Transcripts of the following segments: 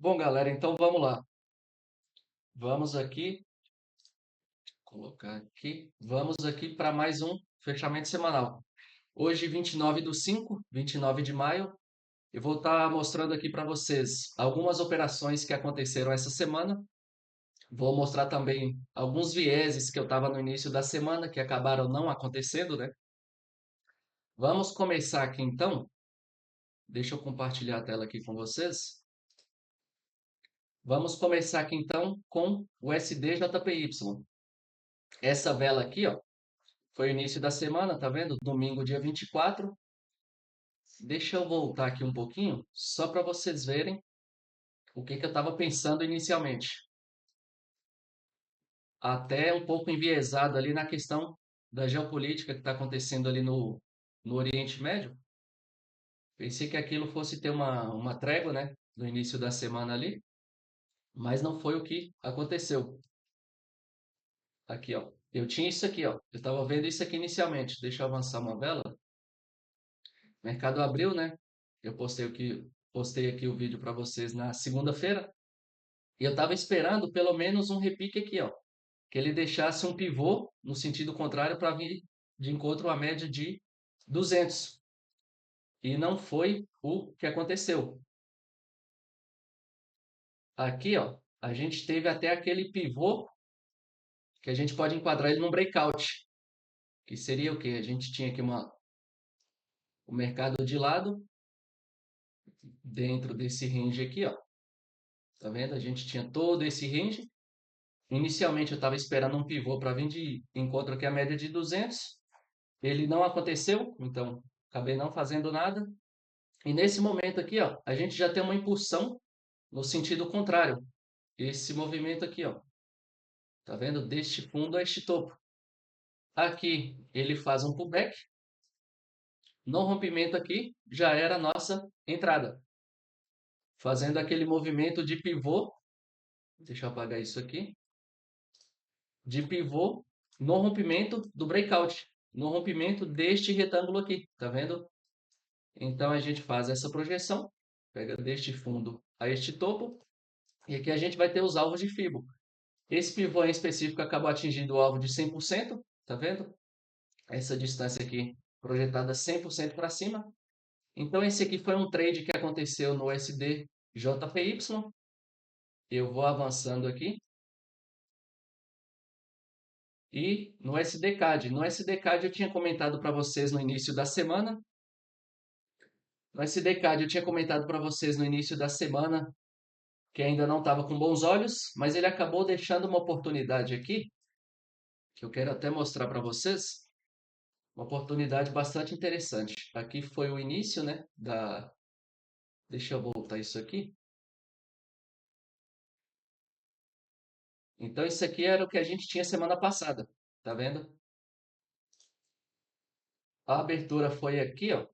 Bom, galera, então vamos lá. Vamos aqui, colocar aqui. Vamos aqui para mais um fechamento semanal. Hoje, 29 de maio, eu vou estar mostrando aqui para vocês algumas operações que aconteceram essa semana. Vou mostrar também alguns vieses que eu estava no início da semana que acabaram não acontecendo, né? Vamos começar aqui então. Deixa eu compartilhar a tela aqui com vocês. Vamos começar aqui então com o SDJPY. Essa vela aqui, ó, foi o início da semana, tá vendo? Domingo, dia 24. Deixa eu voltar aqui um pouquinho, só para vocês verem o que eu estava pensando inicialmente. Até um pouco enviesado ali na questão da geopolítica que está acontecendo ali no Oriente Médio. Pensei que aquilo fosse ter uma trégua, né? No início da semana ali, mas não foi o que aconteceu. Aqui, ó. Eu tinha isso aqui, ó. Eu estava vendo isso aqui inicialmente. Deixa eu avançar uma vela. O mercado abriu, né? Eu postei aqui o vídeo para vocês na segunda-feira. E eu estava esperando pelo menos um repique aqui, ó, que ele deixasse um pivô no sentido contrário para vir de encontro à média de 200. E não foi o que aconteceu. Aqui, ó, a gente teve até aquele pivô que a gente pode enquadrar ele num breakout, que seria o quê? A gente tinha aqui o mercado de lado dentro desse range aqui, ó. Tá vendo? A gente tinha todo esse range. Inicialmente eu estava esperando um pivô para vir de encontro aqui a média de 200. Ele não aconteceu, então acabei não fazendo nada. E nesse momento aqui, ó, a gente já tem uma impulsão no sentido contrário. Esse movimento aqui, ó, tá vendo? Deste fundo a este topo. Aqui ele faz um pullback. No rompimento aqui já era a nossa entrada. Fazendo aquele movimento de pivô. Deixa eu apagar isso aqui. De pivô no rompimento do breakout. No rompimento deste retângulo aqui. Tá vendo? Então a gente faz essa projeção, pega deste fundo a este topo, e aqui a gente vai ter os alvos de Fibo. Esse pivô em específico acabou atingindo o alvo de 100%, tá vendo? Essa distância aqui projetada 100% para cima. Então esse aqui foi um trade que aconteceu no USD JPY. Eu vou avançando aqui. E no SDCAD. No SDCAD eu tinha comentado para vocês no início da semana. No SDCAD eu tinha comentado para vocês no início da semana que ainda não estava com bons olhos, mas ele acabou deixando uma oportunidade aqui, que eu quero até mostrar para vocês, uma oportunidade bastante interessante. Aqui foi o início, né, da... Deixa eu voltar isso aqui. Então, isso aqui era o que a gente tinha semana passada, tá vendo? A abertura foi aqui, ó.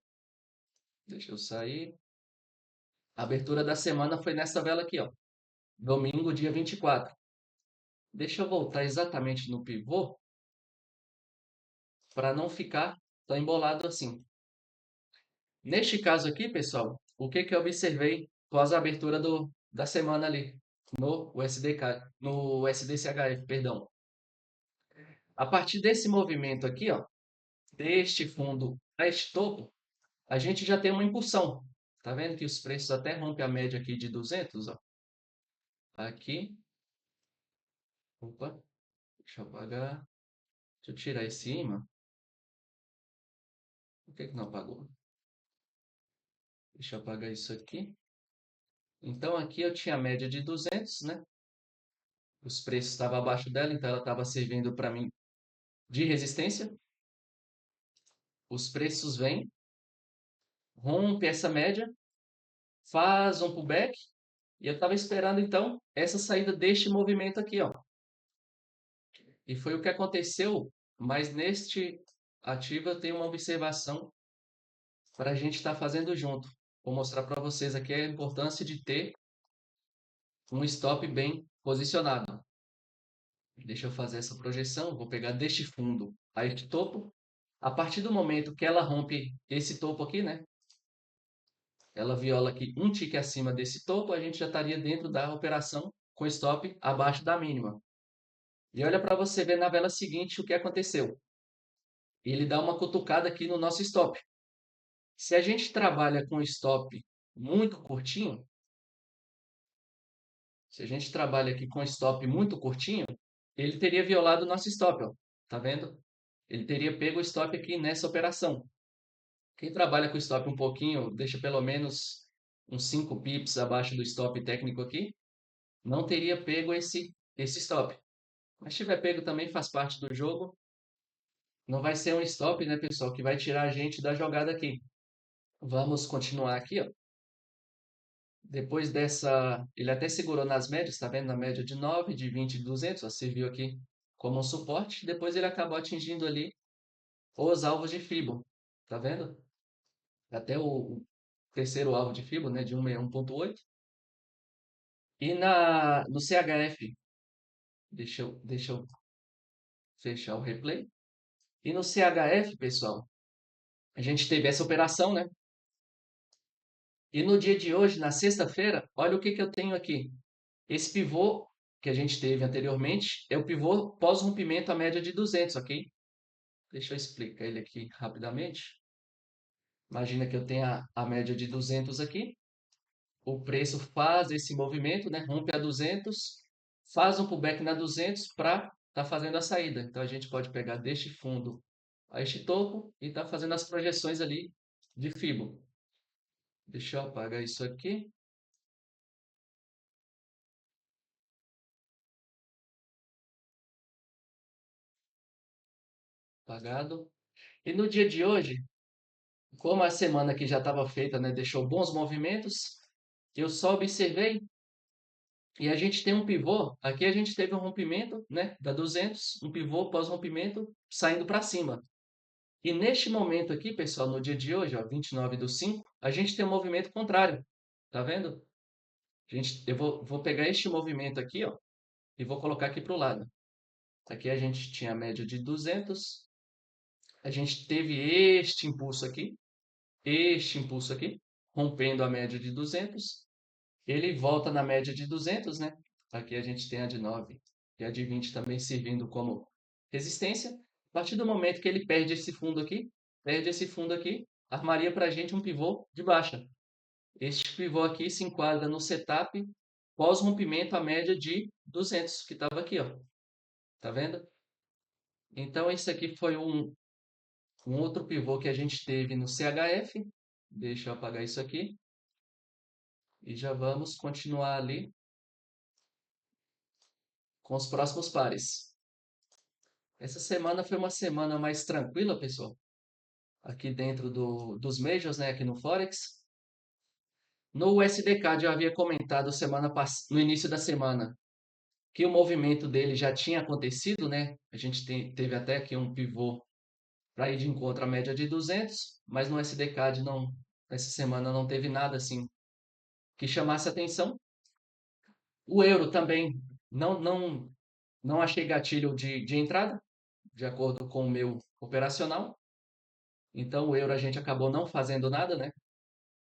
Deixa eu sair. A abertura da semana foi nessa vela aqui, ó. Domingo, dia 24. Deixa eu voltar exatamente no pivô para não ficar tão embolado assim. Neste caso aqui, pessoal, o que eu observei após a abertura da semana ali no USDK, no USDCHF, perdão. A partir desse movimento aqui, ó, deste fundo a este topo, a gente já tem uma impulsão. Tá vendo que os preços até rompem a média aqui de 200, ó. Aqui. Opa, deixa eu apagar. Deixa eu tirar esse imã. Por que não apagou? Deixa eu apagar isso aqui. Então aqui eu tinha a média de 200, né? Os preços estavam abaixo dela, então ela estava servindo para mim de resistência. Os preços vêm, rompe essa média, faz um pullback, e eu estava esperando então essa saída deste movimento aqui, ó. E foi o que aconteceu, mas neste ativo eu tenho uma observação para a gente estar fazendo junto. Vou mostrar para vocês aqui a importância de ter um stop bem posicionado. Deixa eu fazer essa projeção, vou pegar deste fundo a este topo. A partir do momento que ela rompe esse topo aqui, né? ela viola aqui um tique acima desse topo, a gente já estaria dentro da operação com stop abaixo da mínima. E olha para você ver na vela seguinte o que aconteceu. Ele dá uma cutucada aqui no nosso stop. Se a gente trabalha com stop muito curtinho, se a gente trabalha aqui com stop muito curtinho, ele teria violado o nosso stop, ó. Tá vendo? Ele teria pego o stop aqui nessa operação. Quem trabalha com stop um pouquinho, deixa pelo menos uns 5 pips abaixo do stop técnico aqui, não teria pego esse stop. Mas se tiver pego também faz parte do jogo. Não vai ser um stop, né, pessoal, que vai tirar a gente da jogada aqui. Vamos continuar aqui, ó. Depois dessa, ele até segurou nas médias, tá vendo? Na média de 9, de 20 e 200, ó, serviu aqui como um suporte. Depois ele acabou atingindo ali os alvos de Fibo, tá vendo? Até o terceiro alvo de Fibo, né, de 161.8. E no CHF, deixa eu fechar o replay. E no CHF, pessoal, a gente teve essa operação, né? E no dia de hoje, na sexta-feira, olha o que que eu tenho aqui. Esse pivô que a gente teve anteriormente é o pivô pós-rompimento à média de 200, ok? Deixa eu explicar ele aqui rapidamente. Imagina que eu tenha a média de 200 aqui. O preço faz esse movimento, né? Rompe a 200, faz um pullback na 200 para estar fazendo a saída. Então a gente pode pegar deste fundo a este topo e estar fazendo as projeções ali de Fibo. Deixa eu apagar isso aqui. Apagado. E no dia de hoje, como a semana que já estava feita, né, deixou bons movimentos, eu só observei e a gente tem um pivô. Aqui a gente teve um rompimento, né, da 200, um pivô pós-rompimento saindo para cima. E neste momento aqui, pessoal, no dia de hoje, ó, 29/5, a gente tem um movimento contrário. Tá vendo? Eu vou pegar este movimento aqui, ó, e vou colocar aqui para o lado. Aqui a gente tinha a média de 200, a gente teve este impulso aqui, rompendo a média de 200. Ele volta na média de 200, né? Aqui a gente tem a de 9 e a de 20 também servindo como resistência. A partir do momento que ele perde esse fundo aqui, armaria para a gente um pivô de baixa. Este pivô aqui se enquadra no setup pós-rompimento à média de 200, que estava aqui, ó. Tá vendo? Então, esse aqui foi um outro pivô que a gente teve no CHF. Deixa eu apagar isso aqui. E já vamos continuar ali com os próximos pares. Essa semana foi uma semana mais tranquila, pessoal. Aqui dentro dos Majors, né? Aqui no Forex. No USDCAD eu havia comentado no início da semana que o movimento dele já tinha acontecido, né? A gente teve até aqui um pivô para ir de encontro à média de 200, mas no USDCAD não, essa semana não teve nada assim que chamasse atenção. O euro também não achei gatilho de entrada, de acordo com o meu operacional. Então o euro a gente acabou não fazendo nada, né?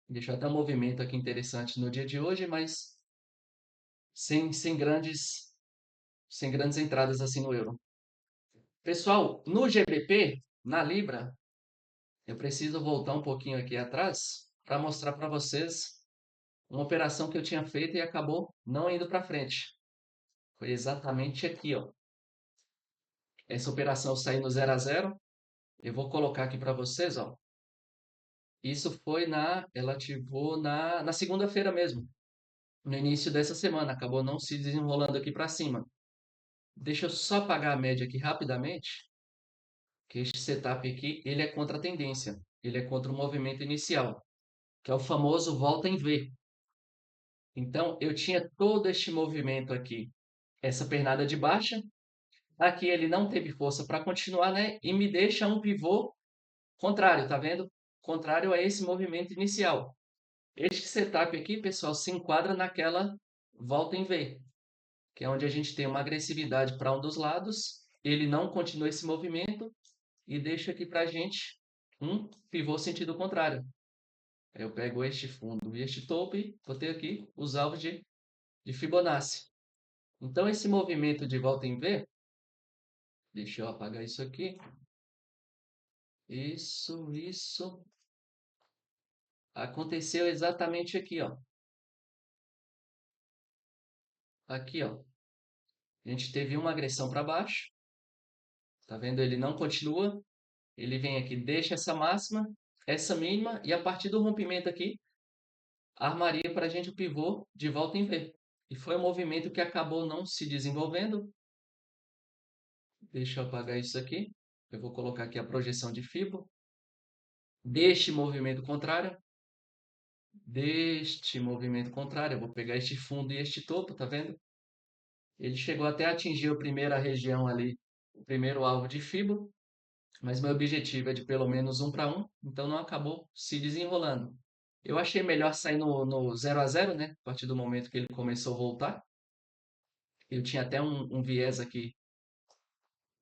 Deixou até um movimento aqui interessante no dia de hoje, mas sem grandes entradas assim no euro. Pessoal, no GBP, na Libra, eu preciso voltar um pouquinho aqui atrás para mostrar para vocês uma operação que eu tinha feito e acabou não indo para frente. Foi exatamente aqui, ó. Essa operação saiu no 0 a 0. Eu vou colocar aqui para vocês, ó. Isso foi ela ativou na segunda-feira mesmo, no início dessa semana. Acabou não se desenrolando aqui para cima. Deixa eu só apagar a média aqui rapidamente, que este setup aqui, ele é contra a tendência. Ele é contra o movimento inicial, que é o famoso volta em V. Então, eu tinha todo este movimento aqui, essa pernada de baixa. Aqui ele não teve força para continuar, né? E me deixa um pivô contrário, tá vendo? Contrário a esse movimento inicial. Este setup aqui, pessoal, se enquadra naquela volta em V, que é onde a gente tem uma agressividade para um dos lados. Ele não continua esse movimento e deixa aqui para a gente um pivô sentido contrário. Eu pego este fundo e este topo e vou ter aqui os alvos de Fibonacci. Então, esse movimento de volta em V, deixa eu apagar isso aqui. Isso. Aconteceu exatamente aqui, ó. Aqui, ó. A gente teve uma agressão para baixo. Tá vendo? Ele não continua. Ele vem aqui, deixa essa máxima, essa mínima, e a partir do rompimento aqui, armaria para a gente o pivô de volta em V. E foi um movimento que acabou não se desenvolvendo. Deixa eu apagar isso aqui. Eu vou colocar aqui a projeção de Fibo. Deste movimento contrário. Eu vou pegar este fundo e este topo, tá vendo? Ele chegou até a atingir a primeira região ali, o primeiro alvo de Fibo, mas meu objetivo é de pelo menos 1 para 1, então não acabou se desenrolando. Eu achei melhor sair no 0 a 0, né? A partir do momento que ele começou a voltar. Eu tinha até um viés aqui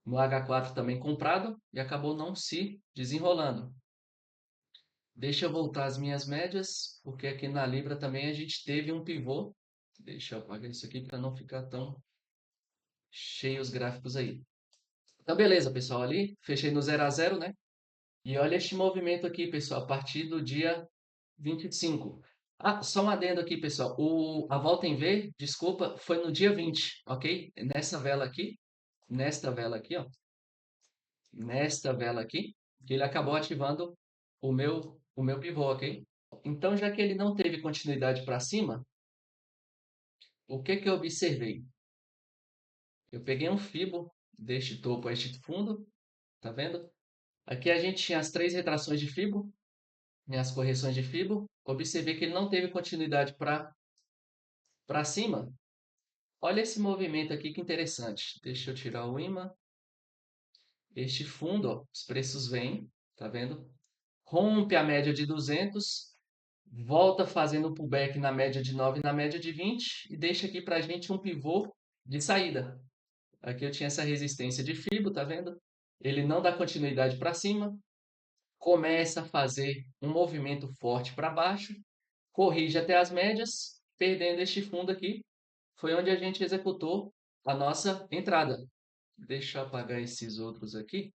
no H4 também comprado e acabou não se desenrolando. Deixa eu voltar às minhas médias, porque aqui na Libra também a gente teve um pivô. Deixa eu apagar isso aqui para não ficar tão cheio os gráficos aí. Então, beleza, pessoal, ali fechei no 0 a 0, né? E olha este movimento aqui, pessoal, a partir do dia 25. Ah, só um adendo aqui, pessoal. A volta em V, desculpa, foi no dia 20, ok? Nesta vela aqui, ó. Nesta vela aqui, que ele acabou ativando o meu pivô, ok? Então, já que ele não teve continuidade para cima, o que que eu observei? Eu peguei um fibo deste topo a este fundo, tá vendo? Aqui a gente tinha as 3 retrações de fibo, minhas correções de fibo. Observei que ele não teve continuidade para cima. Olha esse movimento aqui que interessante. Deixa eu tirar o imã. Este fundo, ó, os preços vêm, tá vendo? Rompe a média de 200, volta fazendo pullback na média de 9 e na média de 20 e deixa aqui para a gente um pivô de saída. Aqui eu tinha essa resistência de Fibo, tá vendo? Ele não dá continuidade para cima, começa a fazer um movimento forte para baixo, corrige até as médias, perdendo este fundo aqui. Foi onde a gente executou a nossa entrada. Deixa eu apagar esses outros aqui,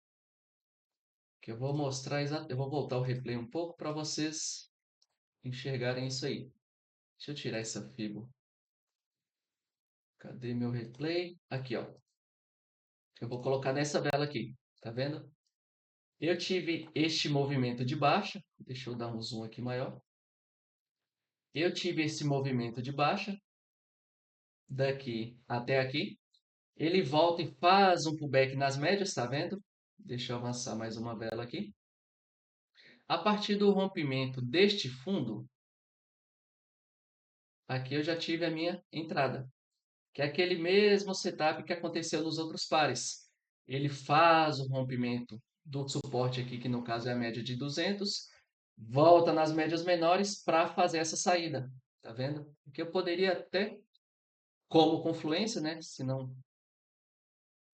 que eu vou mostrar eu vou voltar o replay um pouco para vocês enxergarem isso aí. Deixa eu tirar essa Fibo. Cadê meu replay? Aqui, ó. Eu vou colocar nessa vela aqui, tá vendo? Eu tive este movimento de baixa, deixa eu dar um zoom aqui maior. Eu tive esse movimento de baixa, daqui até aqui. Ele volta e faz um pullback nas médias, tá vendo? Deixa eu avançar mais uma vela aqui. A partir do rompimento deste fundo, aqui eu já tive a minha entrada, que é aquele mesmo setup que aconteceu nos outros pares. Ele faz o rompimento do suporte aqui, que no caso é a média de 200, volta nas médias menores para fazer essa saída. Tá vendo? Que eu poderia até, como confluência, né? Se não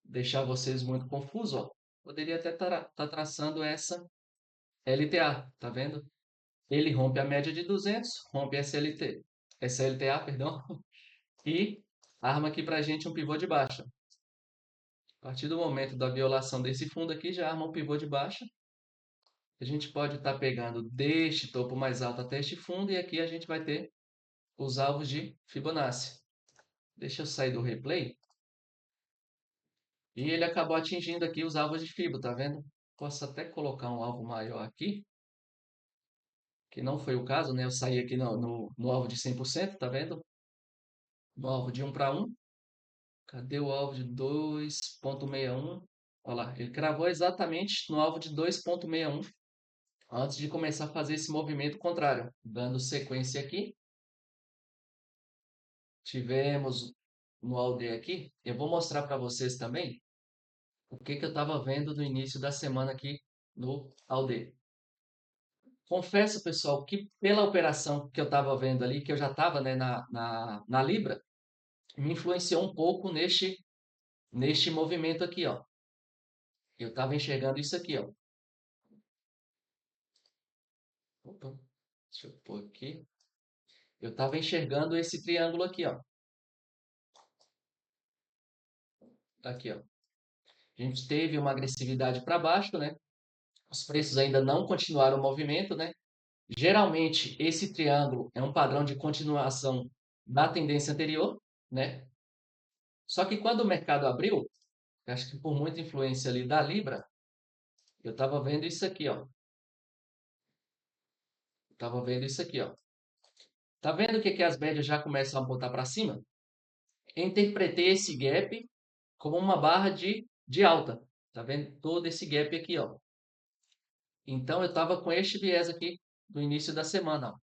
deixar vocês muito confusos, ó, poderia até estar traçando essa LTA, tá vendo? Ele rompe a média de 200, rompe essa LTA, perdão, e arma aqui para a gente um pivô de baixa. A partir do momento da violação desse fundo aqui, já arma um pivô de baixa. A gente pode estar pegando deste topo mais alto até este fundo, e aqui a gente vai ter os alvos de Fibonacci. Deixa eu sair do replay. E ele acabou atingindo aqui os alvos de Fibo, tá vendo? Posso até colocar um alvo maior aqui, que não foi o caso, né? Eu saí aqui no alvo de 100%, tá vendo? No alvo de 1 para 1. Cadê o alvo de 2,61? Olha lá, ele cravou exatamente no alvo de 2,61 antes de começar a fazer esse movimento contrário. Dando sequência aqui, tivemos no ALD aqui. Eu vou mostrar para vocês também o que eu estava vendo no início da semana aqui no ALD. Confesso, pessoal, que pela operação que eu estava vendo ali, que eu já estava, né, na Libra, me influenciou um pouco neste movimento aqui, ó. Eu estava enxergando isso aqui, ó. Opa. Deixa eu pôr aqui. Eu estava enxergando esse triângulo aqui, ó. Aqui, ó. A gente teve uma agressividade para baixo, né? Os preços ainda não continuaram o movimento, né? Geralmente, esse triângulo é um padrão de continuação da tendência anterior, né? Só que quando o mercado abriu, acho que por muita influência ali da Libra, eu estava vendo isso aqui, ó. Estava vendo isso aqui, ó. Tá vendo que as médias já começam a botar para cima? Eu interpretei esse gap como uma barra de alta. Tá vendo todo esse gap aqui, ó. Então eu estava com este viés aqui no início da semana, ó.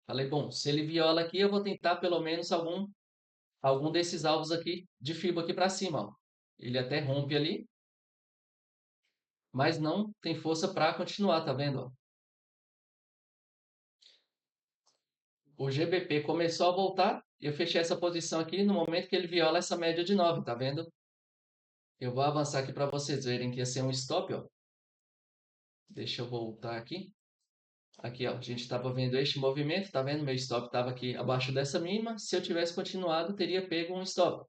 Falei, bom, se ele viola aqui, eu vou tentar pelo menos algum desses alvos aqui de FIBO aqui para cima, ó. Ele até rompe ali, mas não tem força para continuar, tá vendo, ó? O GBP começou a voltar, eu fechei essa posição aqui no momento que ele viola essa média de 9, tá vendo? Eu vou avançar aqui para vocês verem que ia ser um stop, ó. Deixa eu voltar aqui. Aqui, ó, a gente estava vendo este movimento, tá vendo? Meu stop estava aqui abaixo dessa mínima. Se eu tivesse continuado, teria pego um stop.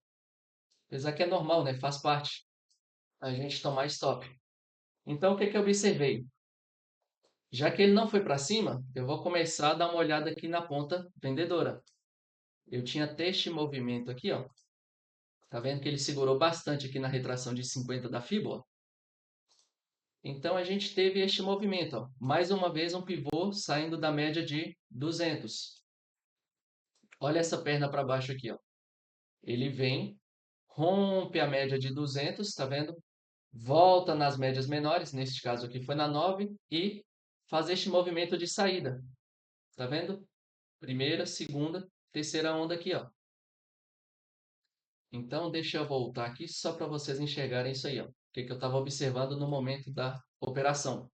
Apesar que é normal, né? Faz parte a gente tomar stop. Então, o que que eu observei? Já que ele não foi para cima, eu vou começar a dar uma olhada aqui na ponta vendedora. Eu tinha até este movimento aqui, ó. Tá vendo que ele segurou bastante aqui na retração de 50 da Fibon? Então a gente teve este movimento, ó. Mais uma vez um pivô saindo da média de 200. Olha essa perna para baixo aqui, ó. Ele vem, rompe a média de 200, tá vendo? Volta nas médias menores, neste caso aqui foi na 9, e faz este movimento de saída, tá vendo? Primeira, segunda, terceira onda aqui, ó. Então, deixa eu voltar aqui só para vocês enxergarem isso aí, ó. O que que eu estava observando no momento da operação.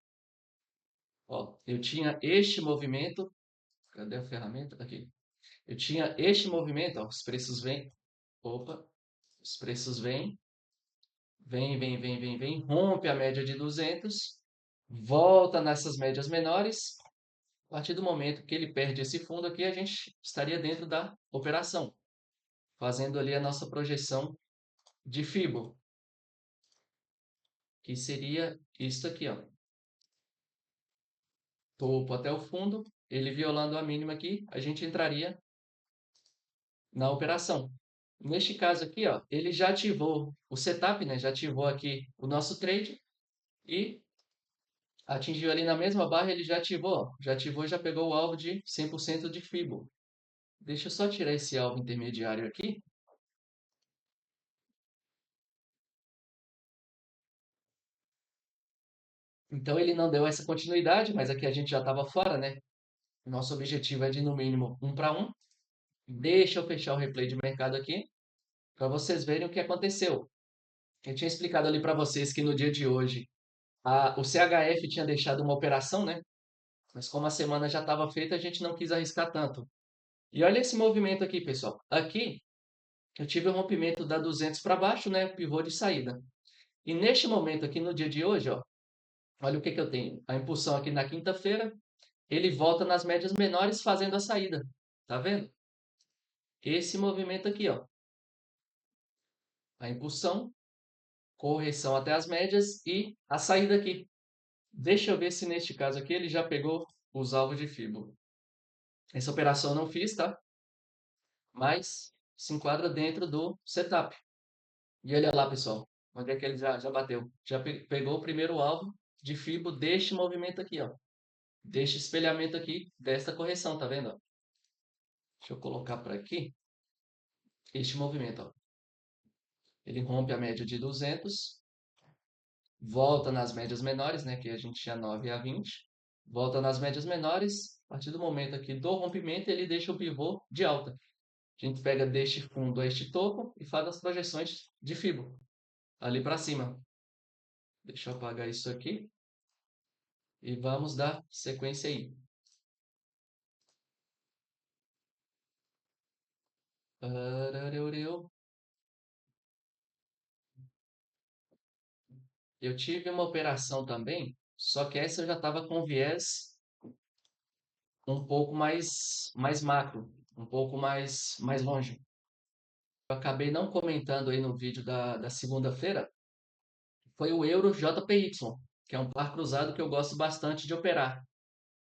Ó, eu tinha este movimento. Cadê a ferramenta? Aqui. Eu tinha este movimento, ó, os preços vêm. Opa, os preços vem, rompe a média de 200, volta nessas médias menores. A partir do momento que ele perde esse fundo aqui, a gente estaria dentro da operação, fazendo ali a nossa projeção de FIBO, que seria isso aqui, ó. Topo até o fundo, ele violando a mínima aqui, a gente entraria na operação. Neste caso aqui, ó, ele já ativou o setup, né? Já ativou aqui o nosso trade e atingiu ali na mesma barra, ele já ativou, ó. Já ativou e já pegou o alvo de 100% de FIBO. Deixa eu só tirar esse alvo intermediário aqui. Então ele não deu essa continuidade, mas aqui a gente já estava fora, né? Nosso objetivo é de no mínimo 1 para 1. Deixa eu fechar o replay de mercado aqui para vocês verem o que aconteceu. Eu tinha explicado ali para vocês que no dia de hoje o CHF tinha deixado uma operação, né? Mas como a semana já estava feita, a gente não quis arriscar tanto. E olha esse movimento aqui, pessoal. Aqui eu tive o rompimento da 200 para baixo, né? Pivô de saída. E neste momento aqui no dia de hoje, ó, olha o que que eu tenho. A impulsão aqui na quinta-feira, ele volta nas médias menores fazendo a saída. Tá vendo? Esse movimento aqui, ó. A impulsão, correção até as médias e a saída aqui. Deixa eu ver se neste caso aqui ele já pegou os alvos de Fibo. Essa operação eu não fiz, tá? Mas se enquadra dentro do setup. E olha lá, pessoal. Onde é que ele já bateu? Já pegou o primeiro alvo de Fibo deste movimento aqui, ó. Deste espelhamento aqui, desta correção, tá vendo? Ó? Deixa eu colocar por aqui. Este movimento, ó. Ele rompe a média de 200, volta nas médias menores, né, que a gente tinha 9 a 20, volta nas médias menores, a partir do momento aqui do rompimento, ele deixa o pivô de alta. A gente pega deste fundo a este topo e faz as projeções de Fibo, ali para cima. Deixa eu apagar isso aqui e vamos dar sequência aí. Eu tive uma operação também, só que essa eu já estava com viés um pouco mais macro, um pouco mais longe. Eu acabei não comentando aí no vídeo da segunda-feira, foi o Euro JPY, que é um par cruzado que eu gosto bastante de operar.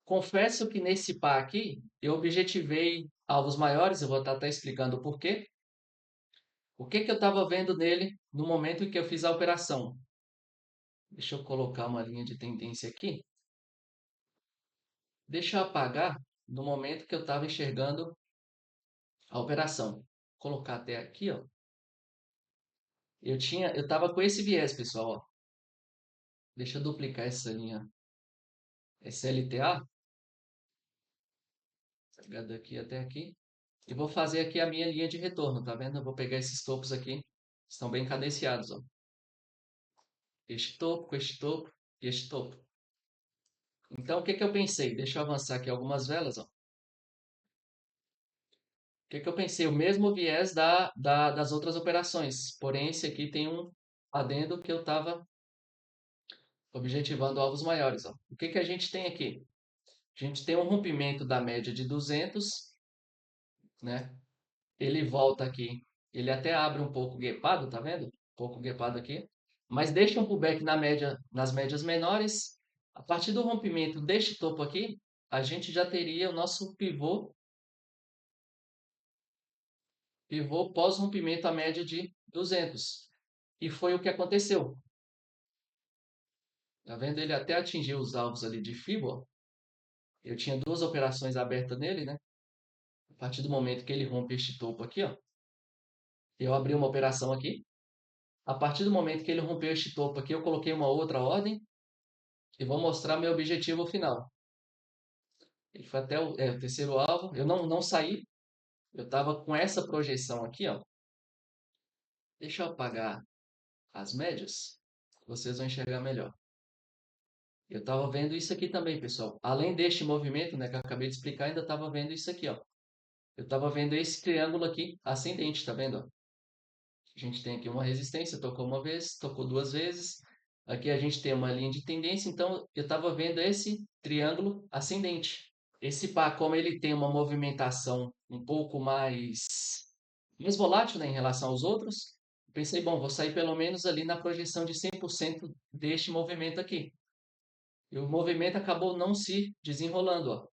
Confesso que nesse par aqui, eu objetivei alvos maiores, eu vou estar até explicando o porquê. O que que eu estava vendo nele no momento em que eu fiz a operação? Deixa eu colocar uma linha de tendência aqui. Deixa eu apagar no momento que eu estava enxergando a operação. Vou colocar até aqui, ó. Eu estava com esse viés, pessoal, ó. Deixa eu duplicar essa linha SLTA, pegar daqui até aqui, e vou fazer aqui a minha linha de retorno, tá vendo? Eu vou pegar esses topos aqui, estão bem cadenciados, ó. Este topo, com este topo e este topo. Então, o que que eu pensei? Deixa eu avançar aqui algumas velas, ó. O que que eu pensei? O mesmo viés das outras operações, porém esse aqui tem um adendo que eu estava objetivando alvos maiores, ó. O que que a gente tem aqui? A gente tem um rompimento da média de 200, né? Ele volta aqui, ele até abre um pouco guepado, tá vendo? Um pouco guepado aqui, mas deixa um pullback na média, nas médias menores. A partir do rompimento deste topo aqui, a gente já teria o nosso pivô pós-rompimento à média de 200. E foi o que aconteceu. Tá vendo? Ele até atingiu os alvos ali de Fibo. Eu tinha duas operações abertas nele, né? A partir do momento que ele rompe este topo aqui, ó, eu abri uma operação aqui. A partir do momento que ele rompeu este topo aqui, eu coloquei uma outra ordem e vou mostrar meu objetivo final. Ele foi até o terceiro alvo. Eu não saí. Eu estava com essa projeção aqui, ó. Deixa eu apagar as médias. Vocês vão enxergar melhor. Eu estava vendo isso aqui também, pessoal. Além deste movimento, né, que eu acabei de explicar, ainda estava vendo isso aqui, ó. Eu estava vendo esse triângulo aqui ascendente, tá vendo? Ó? A gente tem aqui uma resistência, tocou uma vez, tocou duas vezes. Aqui a gente tem uma linha de tendência, então eu estava vendo esse triângulo ascendente. Esse par, como ele tem uma movimentação um pouco mais volátil, né, em relação aos outros, pensei, bom, vou sair pelo menos ali na projeção de 100% deste movimento aqui. E o movimento acabou não se desenrolando, ó.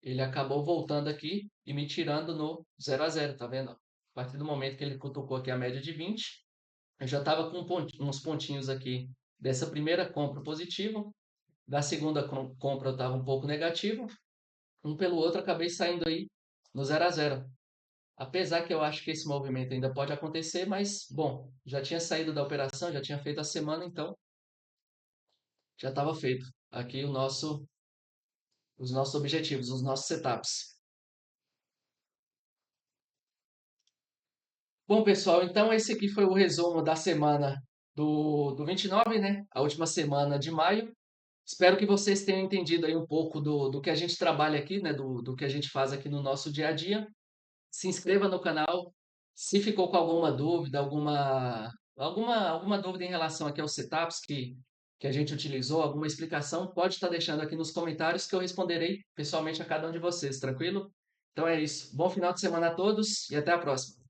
Ele acabou voltando aqui e me tirando no 0 a 0, tá vendo? A partir do momento que ele cutucou aqui a média de 20, eu já estava com uns pontinhos aqui dessa primeira compra positivo, da segunda compra eu estava um pouco negativo, um pelo outro acabei saindo aí no 0 a 0. Apesar que eu acho que esse movimento ainda pode acontecer, mas bom, já tinha saído da operação, já tinha feito a semana, então já estava feito aqui os nossos objetivos, os nossos setups. Bom, pessoal, então esse aqui foi o resumo da semana do 29, né? A última semana de maio. Espero que vocês tenham entendido aí um pouco do que a gente trabalha aqui, né? Do que a gente faz aqui no nosso dia a dia. Se inscreva no canal. Se ficou com alguma dúvida, alguma dúvida em relação aqui aos setups que a gente utilizou, alguma explicação, pode estar deixando aqui nos comentários que eu responderei pessoalmente a cada um de vocês, tranquilo? Então é isso. Bom final de semana a todos e até a próxima.